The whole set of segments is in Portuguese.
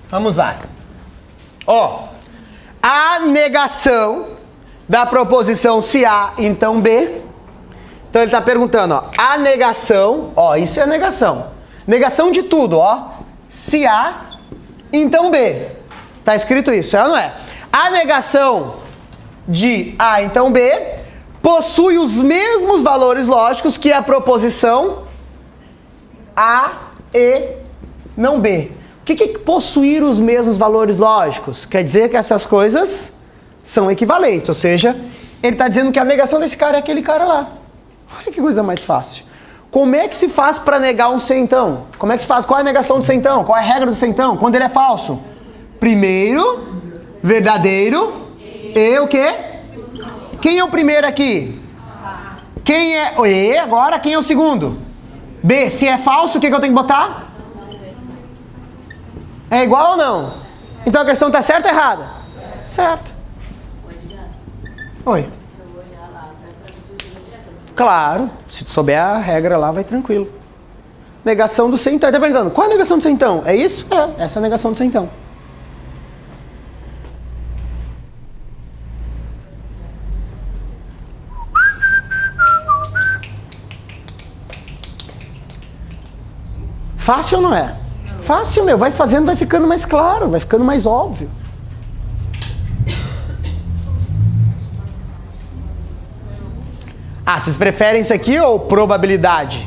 Vamos lá. Ó, a negação da proposição se A, então B. Então ele está perguntando, ó, a negação, ó, isso é negação. Negação de tudo, ó. Se A, então B. Tá escrito isso, é ou não é? A negação de A, então B, possui os mesmos valores lógicos que a proposição A e não B. O que é possuir os mesmos valores lógicos? Quer dizer que essas coisas são equivalentes, ou seja, ele está dizendo que a negação desse cara é aquele cara lá. Olha que coisa mais fácil. Como é que se faz para negar um C então? Como é que se faz? Qual é a negação do C então? Qual é a regra do C então? Quando ele é falso? Primeiro, verdadeiro, e o quê? Quem é o primeiro aqui? Quem é o E? Agora, quem é o segundo? B. Se é falso, o que eu tenho que botar? É igual ou não? Então a questão está certa ou errada? Certo. Oi. Claro, se tu souber a regra lá, vai tranquilo. Negação do C então. Ele está perguntando, qual é a negação do C então? É isso? É, essa é a negação do C então. Fácil ou não é? Fácil, meu. Vai fazendo, vai ficando mais claro, vai ficando mais óbvio. Ah, vocês preferem isso aqui ou probabilidade?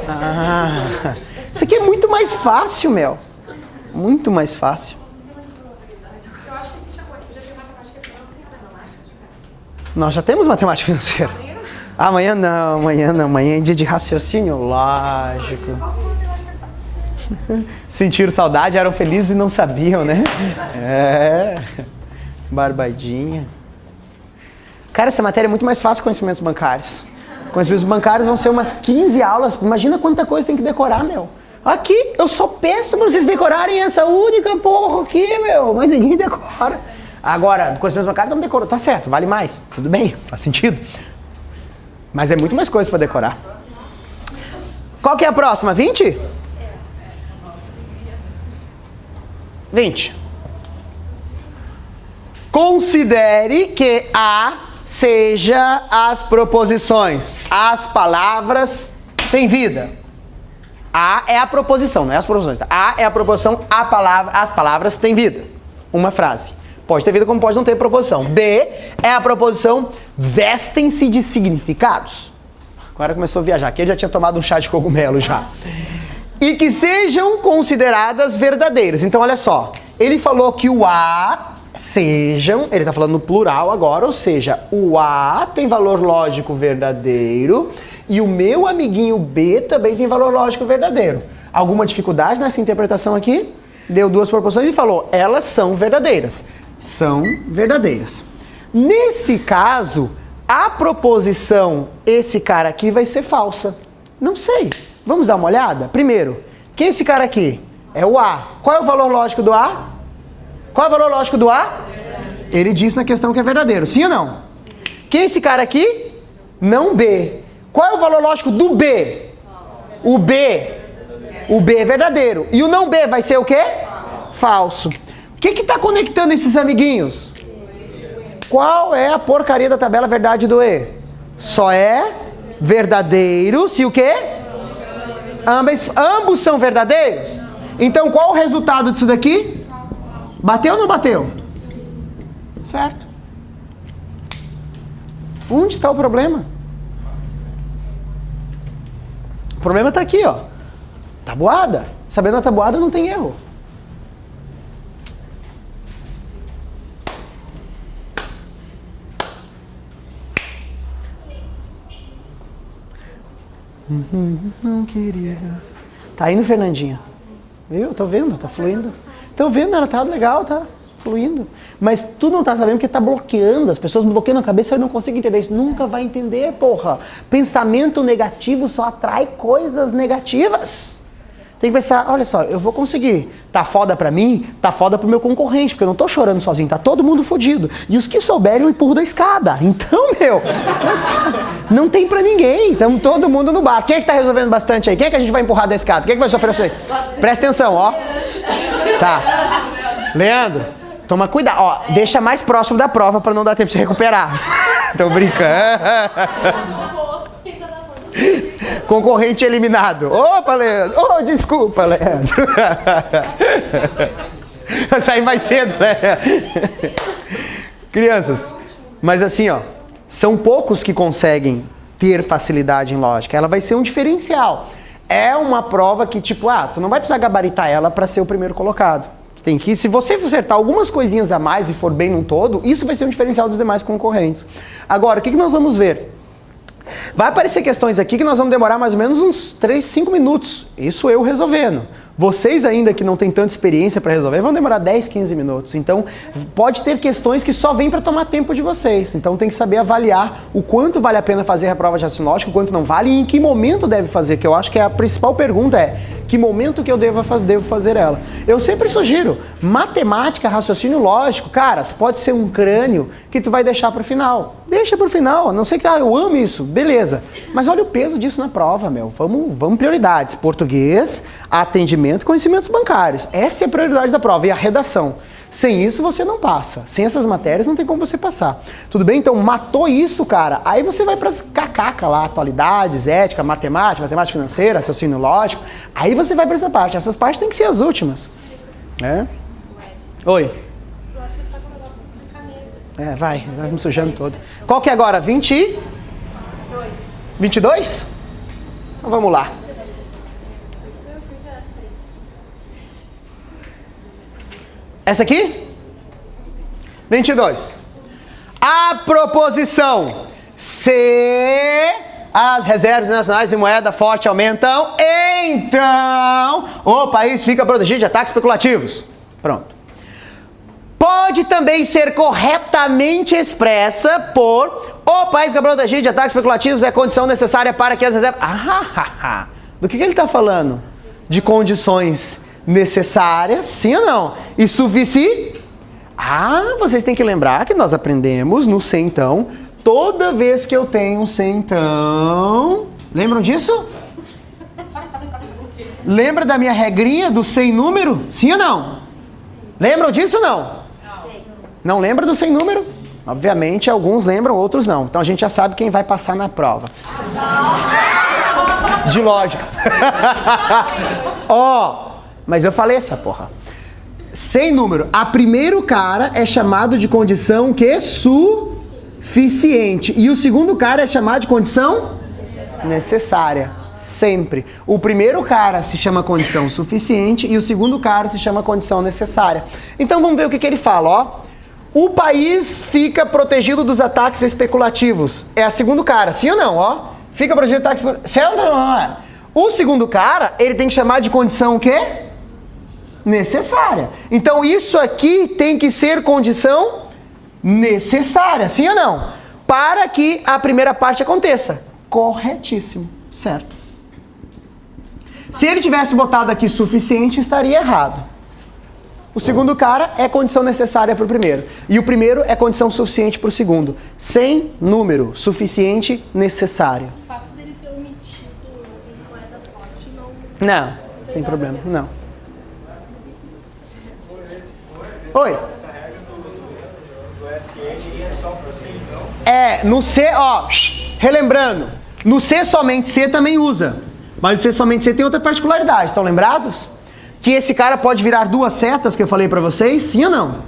Ah, isso aqui é muito mais fácil, meu. Muito mais fácil. Eu acho que a gente já tem matemática financeira, não acha? Nós já temos matemática financeira. Amanhã não, amanhã não. Amanhã é dia de raciocínio lógico. Sentiram saudade, eram felizes e não sabiam, né? É. Barbadinha. Cara, essa matéria é muito mais fácil que conhecimentos bancários. Conhecimentos bancários vão ser umas 15 aulas. Imagina quanta coisa tem que decorar, meu. Aqui, eu só peço pra vocês decorarem essa única porra aqui, meu. Mas ninguém decora. Agora, conhecimentos bancários não decorou. Tá certo, vale mais. Tudo bem, faz sentido. Mas é muito mais coisa pra decorar. Qual que é a próxima? 20? 20. Considere que A seja as proposições. As palavras têm vida. A é a proposição, não é as proposições. Tá? A é a proposição, as palavras têm vida. Uma frase. Pode ter vida como pode não ter proposição. B é a proposição, vestem-se de significados. Agora começou a viajar. Aqui ele já tinha tomado um chá de cogumelo já. E que sejam consideradas verdadeiras. Então olha só. Ele falou que o A sejam, ele está falando no plural agora, ou seja, o A tem valor lógico verdadeiro e o meu amiguinho B também tem valor lógico verdadeiro. Alguma dificuldade nessa interpretação aqui? Deu duas proposições e falou, elas são verdadeiras. São verdadeiras. Nesse caso, a proposição, esse cara aqui vai ser falsa. Não sei. Vamos dar uma olhada? Primeiro, quem é esse cara aqui? É o A. Qual é o valor lógico do A? Qual é o valor lógico do A? Ele disse na questão que é verdadeiro. Sim ou não? Quem é esse cara aqui? Não B. Qual é o valor lógico do B? O B. O B é verdadeiro. E o não B vai ser o quê? Falso. O que está conectando esses amiguinhos? Qual é a porcaria da tabela verdade do E? Só é verdadeiro se o quê? Ambos são verdadeiros? Então qual o resultado disso daqui? Bateu ou não bateu? Certo. Onde está o problema? O problema está aqui, ó. Tabuada. Sabendo a tabuada não tem erro. Não queria. Tá indo, Fernandinha. Viu? Tô vendo, tá fluindo. Tô vendo, ela tá legal, tá fluindo. Mas tu não tá sabendo porque tá bloqueando. As pessoas bloqueiam a cabeça e não conseguem entender isso. Nunca vai entender, porra. Pensamento negativo só atrai coisas negativas. tem que pensar, olha só, eu vou conseguir. Tá foda pra mim, tá foda pro meu concorrente, porque eu não tô chorando sozinho, tá todo mundo fodido. E os que souberem, eu empurro da escada. Então, meu, não tem pra ninguém. Então, todo mundo no bar. Quem é que tá resolvendo bastante aí? Quem é que a gente vai empurrar da escada? Quem é que vai sofrer isso aí? Presta atenção, ó. Tá. Leandro, toma cuidado. Ó, deixa mais próximo da prova pra não dar tempo de se recuperar. Tô brincando. Concorrente eliminado. Opa, Leandro. Oh, desculpa, Leandro. Vai sair mais cedo, né? Crianças, mas assim, ó, são poucos que conseguem ter facilidade em lógica. Ela vai ser um diferencial. É uma prova que, tipo, tu não vai precisar gabaritar ela para ser o primeiro colocado. Tem que, se você acertar algumas coisinhas a mais e for bem num todo, isso vai ser um diferencial dos demais concorrentes. Agora, o que nós vamos ver? Vai aparecer questões aqui que nós vamos demorar mais ou menos uns 3, 5 minutos. Isso eu resolvendo. Vocês ainda que não têm tanta experiência para resolver, vão demorar 10, 15 minutos. Então, pode ter questões que só vêm para tomar tempo de vocês. Então, tem que saber avaliar o quanto vale a pena fazer a prova de raciocínio lógico, o quanto não vale e em que momento deve fazer, que eu acho que a principal pergunta é que momento que eu devo fazer ela. Eu sempre sugiro, matemática, raciocínio lógico, cara, tu pode ser um crânio que tu vai deixar para o final. Deixa para o final, a não sei que eu amo isso, beleza. Mas olha o peso disso na prova, meu. Vamos prioridades. Português, atendimento e conhecimentos bancários. Essa é a prioridade da prova. E a redação. Sem isso você não passa. Sem essas matérias não tem como você passar. Tudo bem? Então matou isso, cara. Aí você vai para as cacaca lá, atualidades, ética, matemática financeira, raciocínio lógico. Aí você vai para essa parte. Essas partes têm que ser as últimas. É? Oi. Eu acho que ele tá com o negócio de caneta. Vai me sujando todo. Qual que é agora? 20? 22? Então vamos lá. Essa aqui? 22. A proposição se as reservas nacionais de moeda forte aumentam, então o país fica protegido de ataques especulativos. Pronto. Pode também ser corretamente expressa por o país fica protegido de ataques especulativos é condição necessária para que as reservas... Do que ele está falando? De condições necessárias, sim ou não? E suficiente? Vocês têm que lembrar que nós aprendemos no se então, toda vez que eu tenho um se então... Lembram disso? Lembra da minha regrinha do sem número? Sim ou não? Lembram disso ou não? Não lembra do sem número? Obviamente, alguns lembram, outros não. Então a gente já sabe quem vai passar na prova. De lógica. Mas eu falei essa porra. Sem número. A primeiro cara é chamado de condição que suficiente. E o segundo cara é chamado de condição necessária. Sempre. O primeiro cara se chama condição suficiente e o segundo cara se chama condição necessária. Então vamos ver o que ele fala, O país fica protegido dos ataques especulativos. É a segundo cara, sim ou não, Fica protegido dos ataques especulativos. Certo ou não? O segundo cara, ele tem que chamar de condição o quê? Necessária. Então isso aqui tem que ser condição necessária, sim ou não? Para que a primeira parte aconteça. Corretíssimo, certo? Se ele tivesse botado aqui suficiente, estaria errado. O segundo cara é condição necessária para o primeiro. E o primeiro é condição suficiente para o segundo. Sem número, suficiente, necessário. O fato dele ter omitido moeda forte não tem problema, não. Oi. Essa regra do SN é só para você então? No C, relembrando, no C somente C também usa. Mas o C somente C tem outra particularidade, estão lembrados? Que esse cara pode virar duas setas que eu falei para vocês, sim ou não?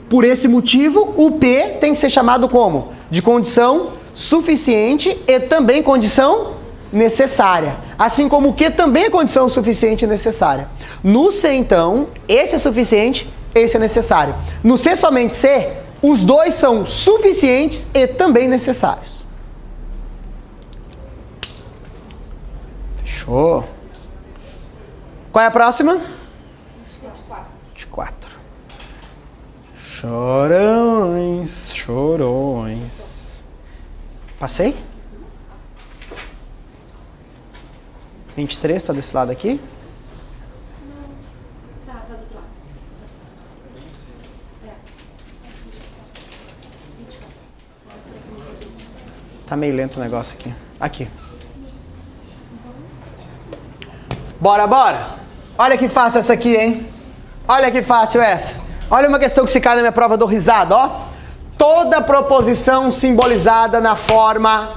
Por esse motivo, o P tem que ser chamado como? De condição suficiente e também condição necessária. Assim como o Q também é condição suficiente e necessária. No C, então, esse é suficiente, esse é necessário. No C somente C, os dois são suficientes e também necessários. Fechou. Qual é a próxima? 24. Chorões. Passei? 23 está desse lado aqui. Tá meio lento o negócio aqui. Aqui. Bora, bora. Olha que fácil essa aqui, hein? Olha que fácil essa. Olha uma questão que se cai na minha prova, eu dou risada, ó. Toda proposição simbolizada na forma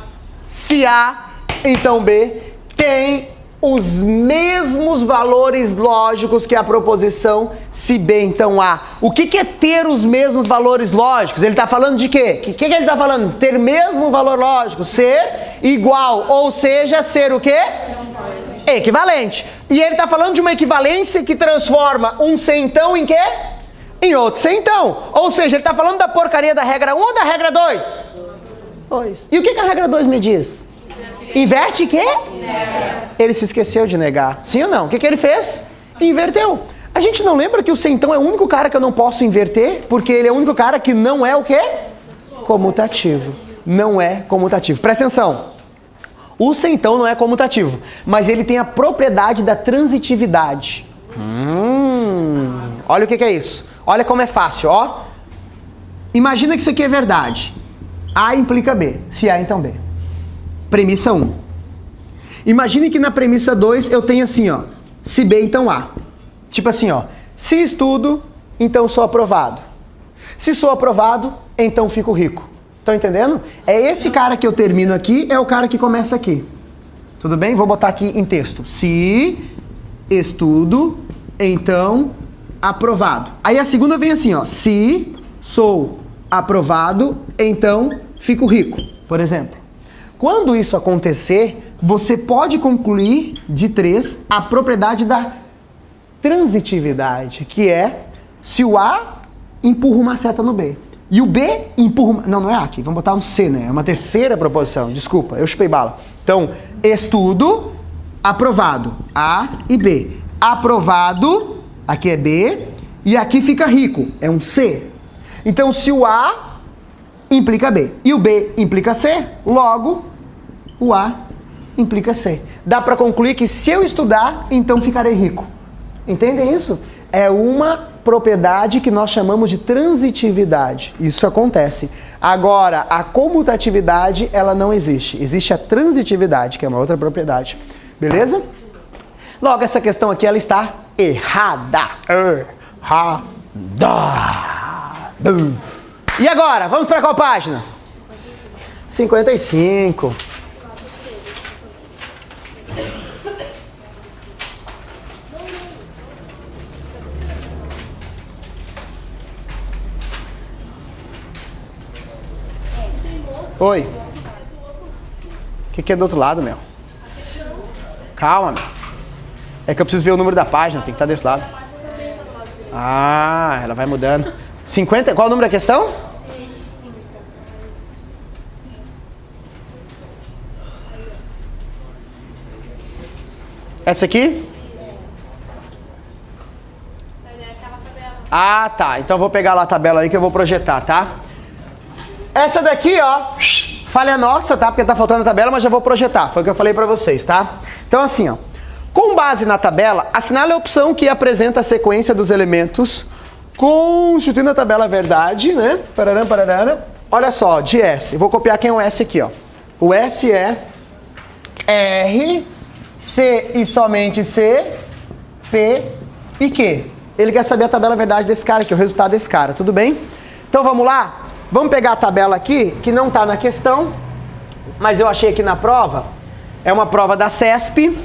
se A, então B, tem os mesmos valores lógicos que a proposição se B, então A. O que é ter os mesmos valores lógicos? Ele está falando de quê? O que ele está falando? Ter mesmo valor lógico, ser igual, ou seja, ser o quê? Equivalente. E ele está falando de uma equivalência que transforma um ser então em quê? Em outro ser então. Ou seja, ele está falando da porcaria da regra 1 ou da regra 2? 2. E o que a regra 2 me diz? Inverte o quê? Ele se esqueceu de negar. Sim ou não? O que ele fez? Inverteu. A gente não lembra que o ser então é o único cara que eu não posso inverter, porque ele é o único cara que não é o quê? Comutativo. Não é comutativo. Presta atenção. O ser então não é comutativo, mas ele tem a propriedade da transitividade. Olha o que é isso. Olha como é fácil, ó. Imagina que isso aqui é verdade. A implica B. Se A, então B. Premissa 1. Imagine que na premissa 2 eu tenho assim, ó. Se B, então A. Tipo assim, ó. Se estudo, então sou aprovado. Se sou aprovado, então fico rico. Estão entendendo? É esse cara que eu termino aqui, é o cara que começa aqui. Tudo bem? Vou botar aqui em texto. Se estudo, então aprovado. Aí a segunda vem assim, ó. Se sou aprovado, então fico rico. Por exemplo. Quando isso acontecer, você pode concluir de 3 a propriedade da transitividade, que é se o A empurra uma seta no B. E o B empurra... Não é A aqui, vamos botar um C, né? É uma terceira proposição, desculpa, eu chupei bala. Então, estudo, aprovado, A e B. Aprovado, aqui é B, e aqui fica rico, é um C. Então, se o A implica B e o B implica C, logo o A implica C. Dá para concluir que se eu estudar, então ficarei rico. Entendem isso? É uma propriedade que nós chamamos de transitividade. Isso acontece. Agora, a comutatividade, ela não existe. Existe a transitividade, que é uma outra propriedade. Beleza? Logo, essa questão aqui, ela está errada. E agora, vamos para qual página? 55. Oi. O que é do outro lado, meu? Calma, meu. É que eu preciso ver o número da página, tem que estar desse lado. Ah, ela vai mudando. 50, qual o número da questão? 25. Essa aqui? Ah, tá. Então eu vou pegar lá a tabela aí que eu vou projetar, tá? Essa daqui, ó, falha nossa, tá? Porque tá faltando a tabela, mas já vou projetar. Foi o que eu falei pra vocês, tá? Então assim, ó. Com base na tabela, assinale a opção que apresenta a sequência dos elementos constituindo a tabela verdade, né? Pararam, pararam. Olha só, de S. Eu vou copiar quem é o S aqui, ó. O S é R, C e somente C, P e Q. Ele quer saber a tabela verdade desse cara aqui, o resultado desse cara, tudo bem? Então vamos lá? Vamos pegar a tabela aqui, que não está na questão, mas eu achei aqui na prova. É uma prova da CESP.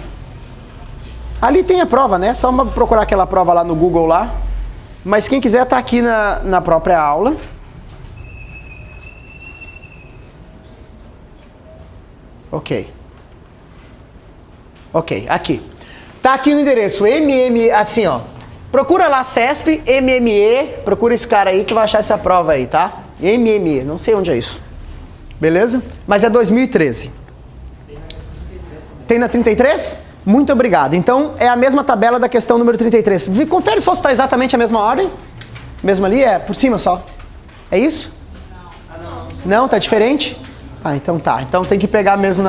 Ali tem a prova, né? Só procurar aquela prova lá no Google lá. Mas quem quiser tá aqui na própria aula. Ok. Ok, aqui. Tá aqui no endereço MME, assim ó. Procura lá CESP, MME, procura esse cara aí que vai achar essa prova aí, tá? MME, não sei onde é isso. Beleza? Mas é 2013. Tem na 33? Muito obrigado. Então, é a mesma tabela da questão número 33. Confere só se está exatamente a mesma ordem. Mesmo ali? É por cima só. É isso? Não, tá diferente? Ah, então tá. Então tem que pegar mesmo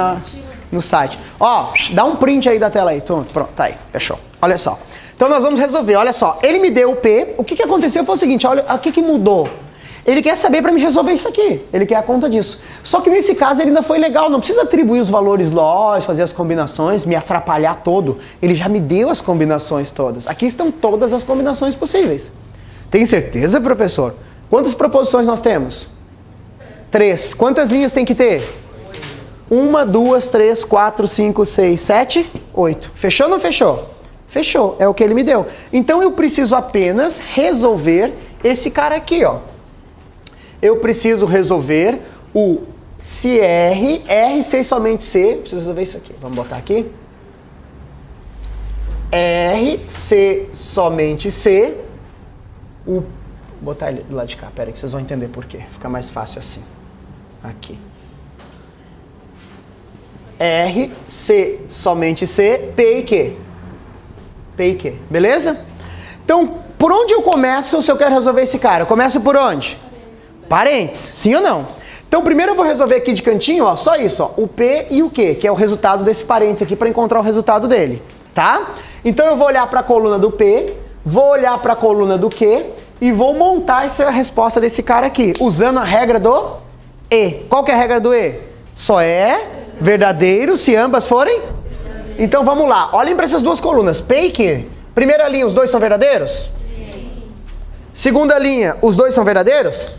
no site. Ó, dá um print aí da tela aí. Pronto, tá aí. Fechou. Olha só. Então nós vamos resolver. Olha só. Ele me deu o P. O que aconteceu foi o seguinte. Olha, o que mudou? Ele quer saber para me resolver isso aqui. Ele quer a conta disso. Só que nesse caso ele ainda foi legal. Não precisa atribuir os valores lógicos, fazer as combinações, me atrapalhar todo. Ele já me deu as combinações todas. Aqui estão todas as combinações possíveis. Tem certeza, professor? Quantas proposições nós temos? 3. Quantas linhas tem que ter? 1, 2, 3, 4, 5, 6, 7, 8. Fechou ou não fechou? Fechou. É o que ele me deu. Então eu preciso apenas resolver esse cara aqui, ó. Eu preciso resolver o se R, R, C somente C. Preciso resolver isso aqui. Vamos botar aqui. R, C somente C. Vou botar ele do lado de cá. Pera aí que vocês vão entender por quê. Fica mais fácil assim. Aqui. R, C somente C, P e Q. P e Q. Beleza? Então, por onde eu começo se eu quero resolver esse cara? Eu começo por onde? Parênteses, sim ou não? Então primeiro eu vou resolver aqui de cantinho, ó, só isso, ó, o P e o Q, que é o resultado desse parênteses aqui para encontrar o resultado dele, tá? Então eu vou olhar para a coluna do P, vou olhar para a coluna do Q e vou montar essa resposta desse cara aqui, usando a regra do E. Qual que é a regra do E? Só é verdadeiro se ambas forem? Então vamos lá, olhem para essas duas colunas, P e Q. Primeira linha, os dois são verdadeiros? Sim. Segunda linha, os dois são verdadeiros?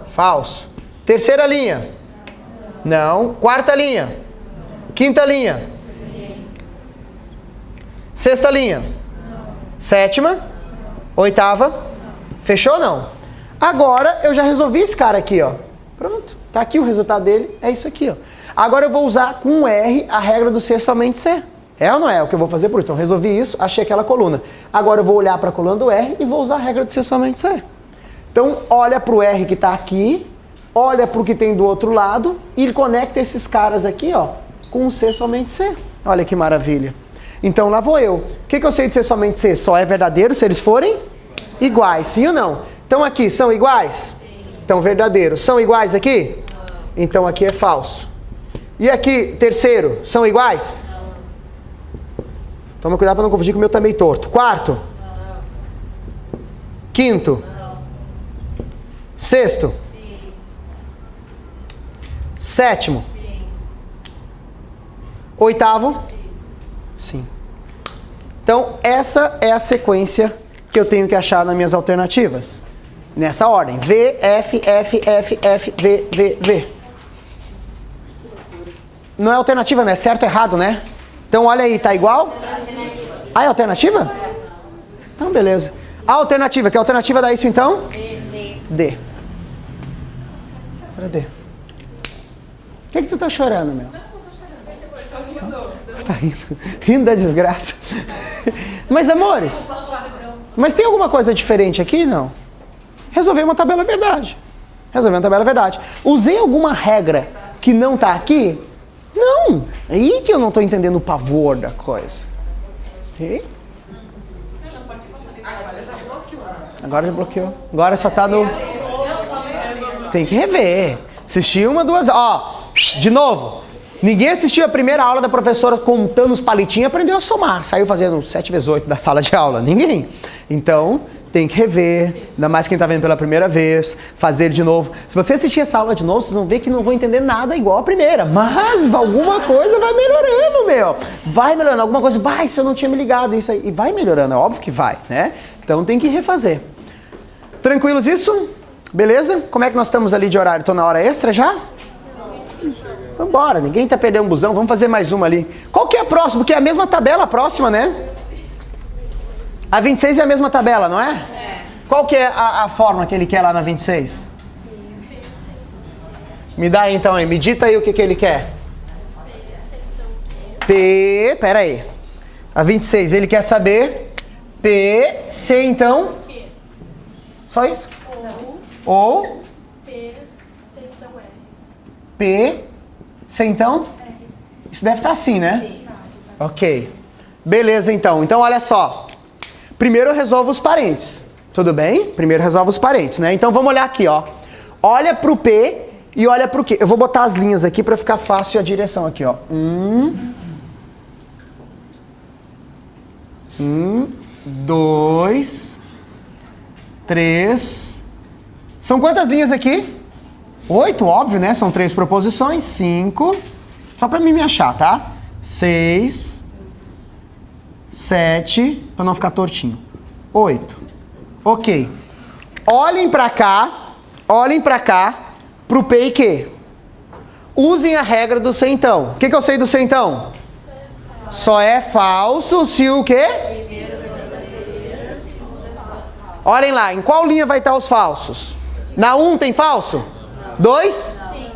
Falso. Terceira linha? Não. Quarta linha? Quinta linha? Sim. Sexta linha? Não. Sétima? Não. Oitava? Não. Fechou ou não? Agora eu já resolvi esse cara aqui, ó. Pronto. Tá aqui o resultado dele, é isso aqui, ó. Agora eu vou usar com um R a regra do C somente C. É ou não é o que eu vou fazer por isso? Então resolvi isso, achei aquela coluna. Agora eu vou olhar para a coluna do R e vou usar a regra do C somente C. Então olha para o R que está aqui, olha para o que tem do outro lado e conecta esses caras aqui, ó, com o C somente C. Olha que maravilha. Então lá vou eu. O que eu sei de C somente C? Só é verdadeiro se eles forem iguais, sim ou não? Então aqui, são iguais? Sim. Então verdadeiro. São iguais aqui? Não. Então aqui é falso. E aqui, terceiro, são iguais? Não. Toma cuidado para não confundir com o meu também torto. Quarto? Não. Quinto? Não. Sexto? Sim. Sétimo? Sim. Oitavo? Sim. Sim. Então, essa é a sequência que eu tenho que achar nas minhas alternativas. Nessa ordem. V, F, F, F, F, V, V, V. Não é alternativa, né? Certo ou errado, né? Então, olha aí, tá igual? Ah, é alternativa? Então, beleza. A alternativa, que alternativa dá isso então? D. Será D? O que tu tá chorando, meu? Tá rindo. Rindo da desgraça. Mas, amores, mas tem alguma coisa diferente aqui? Não. Resolvi uma tabela verdade. Resolvi uma tabela verdade. Usei alguma regra que não tá aqui? Não. É aí que eu não tô entendendo o pavor da coisa. E? Agora já bloqueou. Agora só tá no... Tem que rever. Assistir uma, duas... Ó, de novo. Ninguém assistiu a primeira aula da professora contando os palitinhos e aprendeu a somar. Saiu fazendo 7 vezes 8 da sala de aula. Ninguém. Então, tem que rever. Ainda mais quem tá vendo pela primeira vez. Fazer de novo. Se você assistir essa aula de novo, vocês vão ver que não vão entender nada igual a primeira. Mas alguma coisa vai melhorando, meu. Vai melhorando. Alguma coisa, bah, isso eu não tinha me ligado. Isso aí. E vai melhorando. É óbvio que vai, né? Então, tem que refazer. Tranquilos isso? Beleza? Como é que nós estamos ali de horário? Tô na hora extra já? Vambora, ninguém tá perdendo um busão, vamos fazer mais uma ali. Qual que é a próxima? Porque é a mesma tabela a próxima, né? A 26 é a mesma tabela, não é? É. Qual que é a forma que ele quer lá na 26? Me dá aí então aí, medita aí o que ele quer. P, pera aí. A 26, ele quer saber P, C então? Só isso? Ou? P, C então R. P, C então? R. Isso deve estar assim, né? Sim. Ok. Beleza então. Então olha só. Primeiro eu resolvo os parênteses. Tudo bem? Primeiro resolvo os parênteses, né? Então vamos olhar aqui, ó. Olha pro P e olha pro Q. Eu vou botar as linhas aqui para ficar fácil a direção aqui, ó. 2, 3, São quantas linhas aqui? 8, óbvio, né? São 3 proposições. 5. Só para mim me achar, tá? 6. 7. Para não ficar tortinho. 8. Ok. Olhem para cá. Olhem para cá. Pro P e Q. Usem a regra do se então. O que eu sei do se então? Só é falso se o quê? Olhem lá. Em qual linha vai estar os falsos? Na 1 tem falso? 2? Sim.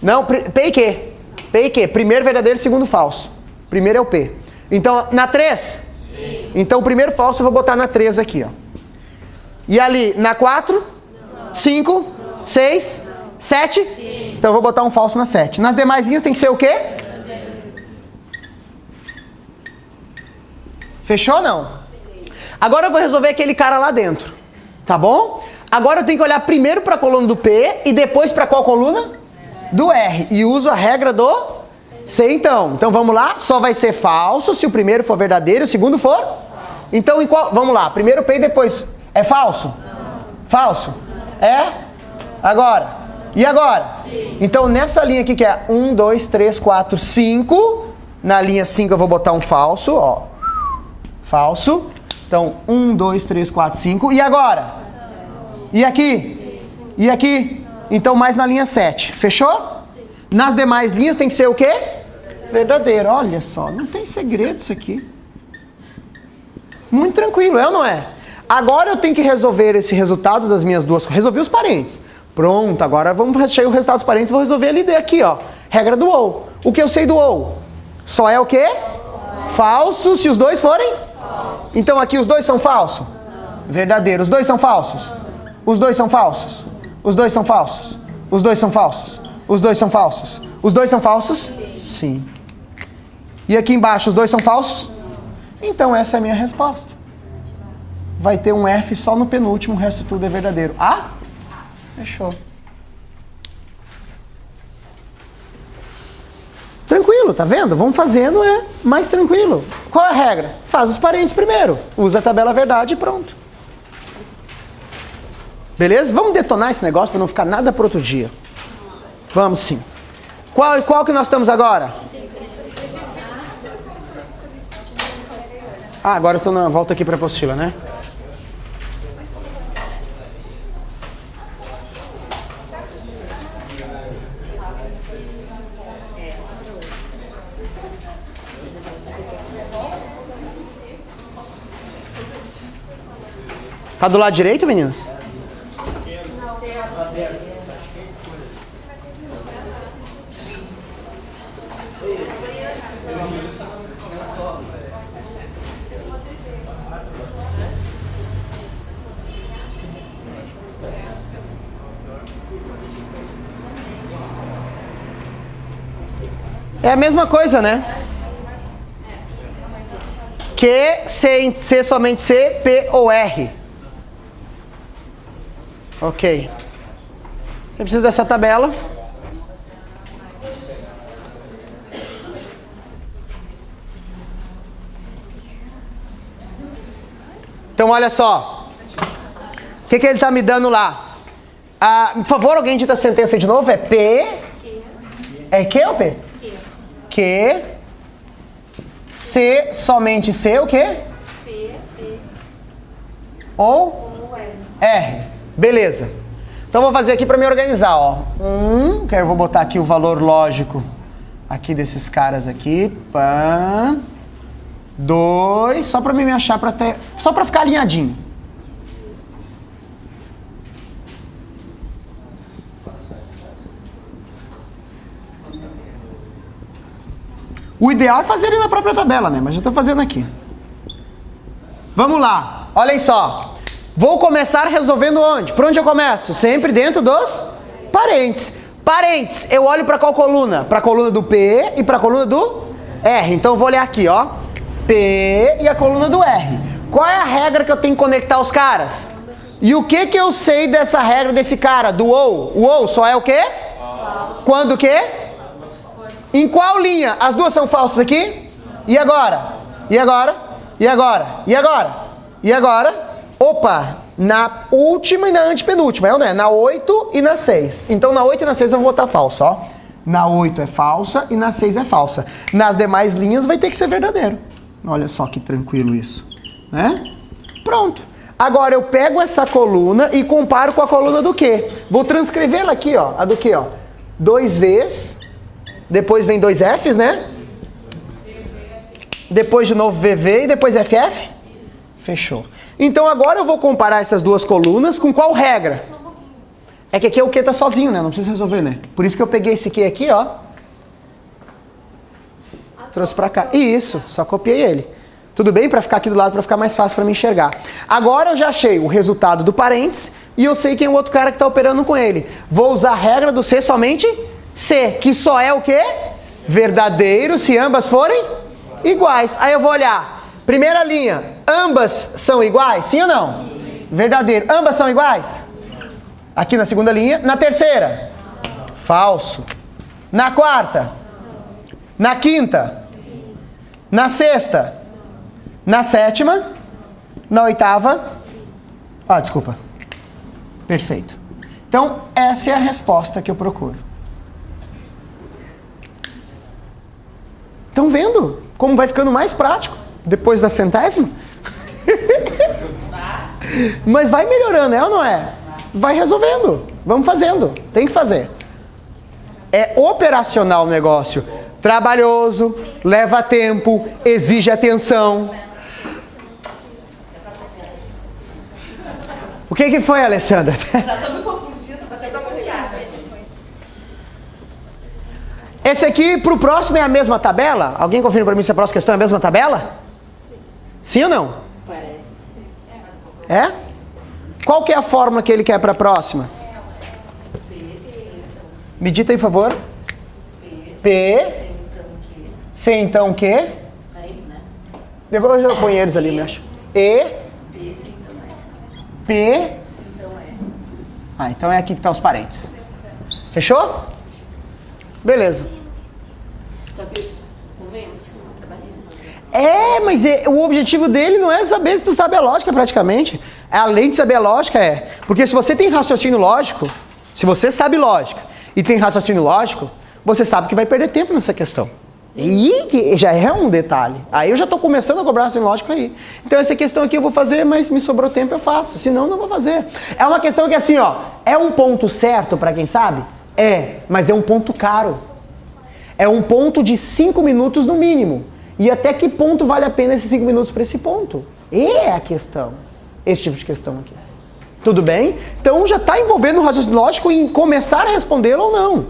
Não, P e Q. P e Q. Primeiro verdadeiro, segundo falso. Primeiro é o P. Então, na 3? Sim. Então, o primeiro falso eu vou botar na 3 aqui, ó. E ali, na 4? 5? 6? 7? Sim. Então, eu vou botar um falso na 7. Nas demais linhas tem que ser o quê? Fechou ou não? Agora eu vou resolver aquele cara lá dentro. Tá bom? Agora eu tenho que olhar primeiro para a coluna do P e depois para qual coluna? Do R. E uso a regra do se então. Então vamos lá. Só vai ser falso se o primeiro for verdadeiro e o segundo for? Então em qual? Vamos lá. Primeiro P e depois. É falso? Falso? É? Agora? E agora? Então nessa linha aqui que é 1, 2, 3, 4, 5. Na linha 5 eu vou botar um falso. Ó. Falso. Então 1, 2, 3, 4, 5. E agora? E aqui? E aqui? Então, mais na linha 7. Fechou? Nas demais linhas tem que ser o quê? Verdadeiro. Olha só, não tem segredo isso aqui. Muito tranquilo, é ou não é? Agora eu tenho que resolver esse resultado das minhas duas... Resolvi os parentes. Pronto, agora vamos rechear o resultado dos parentes. Vou resolver ele aqui, ó. Regra do ou. O que eu sei do ou? Só é o quê? Falso se os dois forem? Então aqui os dois são falsos? Verdadeiro. Os dois são falsos? Os dois são falsos? Os dois são falsos? Os dois são falsos? Os dois são falsos? Os dois são falsos? Sim. E aqui embaixo os dois são falsos? Então essa é a minha resposta. Vai ter um F só no penúltimo, o resto tudo é verdadeiro. Ah? Fechou. Tranquilo, tá vendo? Vamos fazendo, é mais tranquilo. Qual é a regra? Faz os parentes primeiro. Usa a tabela verdade e pronto. Beleza? Vamos detonar esse negócio para não ficar nada para outro dia. Vamos sim. Qual que nós estamos agora? Ah, agora eu estou na volta aqui para a apostila, né? Tá do lado direito, meninas? É a mesma coisa, né? Q, C somente C, P ou R. Ok. Eu preciso dessa tabela. Então, olha só. O que ele está me dando lá? Por favor, alguém dita a sentença de novo. É P. É Q ou P? Q. C, somente C, o quê? P. Ou R. Beleza. Então, vou fazer aqui para me organizar, ó. Que eu vou botar aqui o valor lógico aqui desses caras aqui. 2, só para me achar, só para ficar alinhadinho. O ideal é fazer ele na própria tabela, né? Mas já estou fazendo aqui. Vamos lá. Olhem só. Vou começar resolvendo onde? Por onde eu começo? Sempre dentro dos parentes. Parentes, eu olho para qual coluna? Para a coluna do P e para a coluna do R. Então eu vou olhar aqui, ó. P e a coluna do R. Qual é a regra que eu tenho que conectar os caras? E o que eu sei dessa regra desse cara? Do ou? O ou só é o quê? Quando o quê? Em qual linha? As duas são falsas aqui? E agora? E agora? E agora? E agora? E agora? Opa, na última e na antepenúltima, não é? Na 8 e na 6. Então na 8 e na 6 eu vou botar falso, ó. Na 8 é falsa e na 6 é falsa. Nas demais linhas vai ter que ser verdadeiro. Olha só que tranquilo isso, né? Pronto. Agora eu pego essa coluna e comparo com a coluna do quê? Vou transcrevê-la aqui, ó. A do quê, ó? 2Vs, depois vem 2Fs, né? Depois de novo VV e depois FF? Fechou. Então agora eu vou comparar essas duas colunas com qual regra? É que aqui é o Q tá sozinho, né? Não precisa resolver, né? Por isso que eu peguei esse Q aqui, ó. Trouxe pra cá. Isso, só copiei ele. Tudo bem? Pra ficar aqui do lado, pra ficar mais fácil pra me enxergar. Agora eu já achei o resultado do parênteses e eu sei quem é o outro cara que tá operando com ele. Vou usar a regra do C somente C, que só é o quê? Verdadeiro se ambas forem iguais. Aí eu vou olhar. Primeira linha, ambas são iguais? Sim ou não? Sim. Verdadeiro. Ambas são iguais? Aqui na segunda linha. Na terceira? Falso. Na quarta? Na quinta? Na sexta? Na sétima? Na oitava? Ah, desculpa. Perfeito. Então, essa é a resposta que eu procuro. Estão vendo como vai ficando mais prático depois da centésima? Mas vai melhorando, é ou não é? Vai resolvendo. Vamos fazendo. Tem que fazer. É operacional o negócio. Trabalhoso, leva tempo, exige atenção. O que foi, Alessandra? Já estou me confundindo, vai ter que olhar. Esse aqui, pro próximo, é a mesma tabela? Alguém confirma para mim se a próxima questão é a mesma tabela? Sim ou não? Parece sim. É? Qual que é a fórmula que ele quer para a próxima? Me dita aí, por favor. P. C, então, Q. Parênteses, né? Depois eu ponho eles ali, me acho. E. P, C, então é. P. Então é. Ah, então é aqui que tá os parênteses. Fechou? Beleza. Só que, convenhamos que você não trabalha. Mas o objetivo dele não é saber se tu sabe a lógica praticamente. Além de saber a lógica porque se você tem raciocínio lógico, se você sabe lógica e tem raciocínio lógico, você sabe que vai perder tempo nessa questão. E já é um detalhe. Aí eu já estou começando a cobrar raciocínio lógico aí. Então essa questão aqui eu vou fazer, mas me sobrou tempo eu faço. Senão não vou fazer. É uma questão que assim, ó, é um ponto certo para quem sabe? Mas é um ponto caro. É um ponto de 5 minutos no mínimo. E até que ponto vale a pena esses 5 minutos para esse ponto? É a questão. Esse tipo de questão aqui. Tudo bem? Então já está envolvendo o raciocínio lógico em começar a respondê-lo ou não.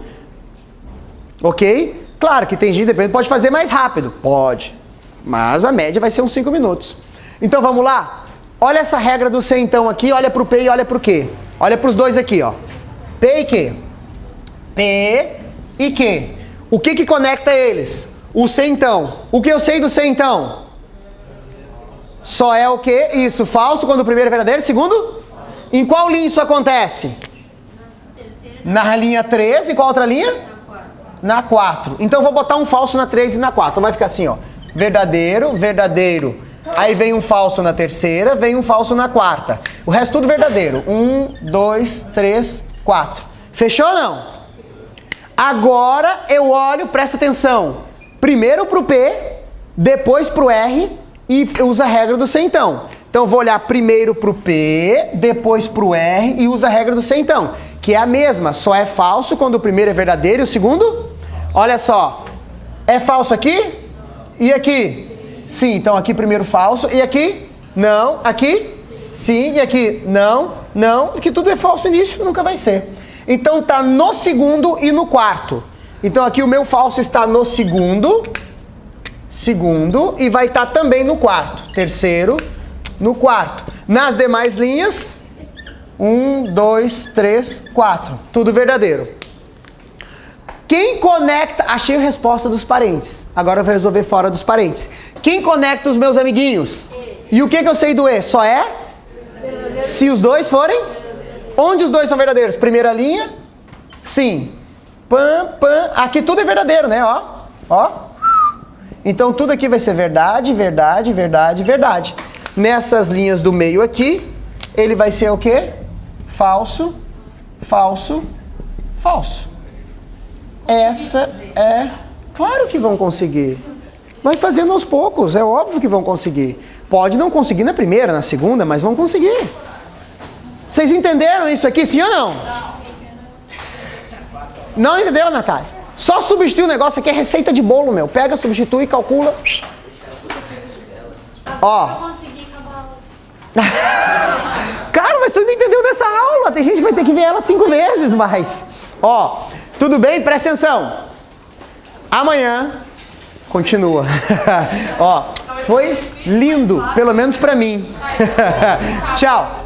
Ok? Claro que tem gente, depende, pode fazer mais rápido. Pode. Mas a média vai ser uns 5 minutos. Então vamos lá? Olha essa regra do C então aqui, olha para o P e olha para o Q. Olha para os dois aqui, ó. P e Q. P e Q. O que conecta eles? O C então. O que eu sei do C então? Só é o quê? Isso, falso quando o primeiro é verdadeiro. Segundo? Em qual linha isso acontece? Na linha 13. E qual outra linha? Na 4. Então eu vou botar um falso na 3 e na 4. Então vai ficar assim, ó. Verdadeiro, verdadeiro. Aí vem um falso na terceira, vem um falso na quarta. O resto tudo verdadeiro. 1, 2, 3, 4. Fechou ou não? Agora eu olho, presta atenção. Primeiro pro P, depois pro R e usa a regra do C então. Então eu vou olhar primeiro pro P, depois pro R e usa a regra do C então. Que é a mesma, só é falso quando o primeiro é verdadeiro e o segundo? Olha só, é falso aqui? E aqui? Sim, então aqui primeiro falso. E aqui? Não. Aqui? Sim. E aqui? Não. Não. Porque tudo é falso no início, nunca vai ser. Então tá no segundo e no quarto. Então aqui o meu falso está no segundo. Segundo. E vai estar também no quarto. Terceiro. No quarto. Nas demais linhas, 1, 2, 3, 4. Tudo verdadeiro. Quem conecta... Achei a resposta dos parentes. Agora eu vou resolver fora dos parentes. Quem conecta os meus amiguinhos? E o que eu sei do E? Só é? Se os dois forem? Onde os dois são verdadeiros? Primeira linha? Sim. Pam, pam. Aqui tudo é verdadeiro, né? Ó. Ó. Então tudo aqui vai ser verdade, verdade, verdade, verdade. Nessas linhas do meio aqui, ele vai ser o quê? Falso, falso, falso. Essa é... Claro que vão conseguir. Vai fazendo aos poucos, é óbvio que vão conseguir. Pode não conseguir na primeira, na segunda, mas vão conseguir. Vocês entenderam isso aqui, sim ou não? Não entendeu, Natália? Só substituir o negócio aqui é receita de bolo, meu. Pega, substitui, calcula. Ó. Cara, mas tu não entendeu dessa aula. Tem gente que vai ter que ver ela 5 vezes mais. Ó, tudo bem? Presta atenção. Amanhã continua. Ó, foi lindo, pelo menos pra mim. Tchau.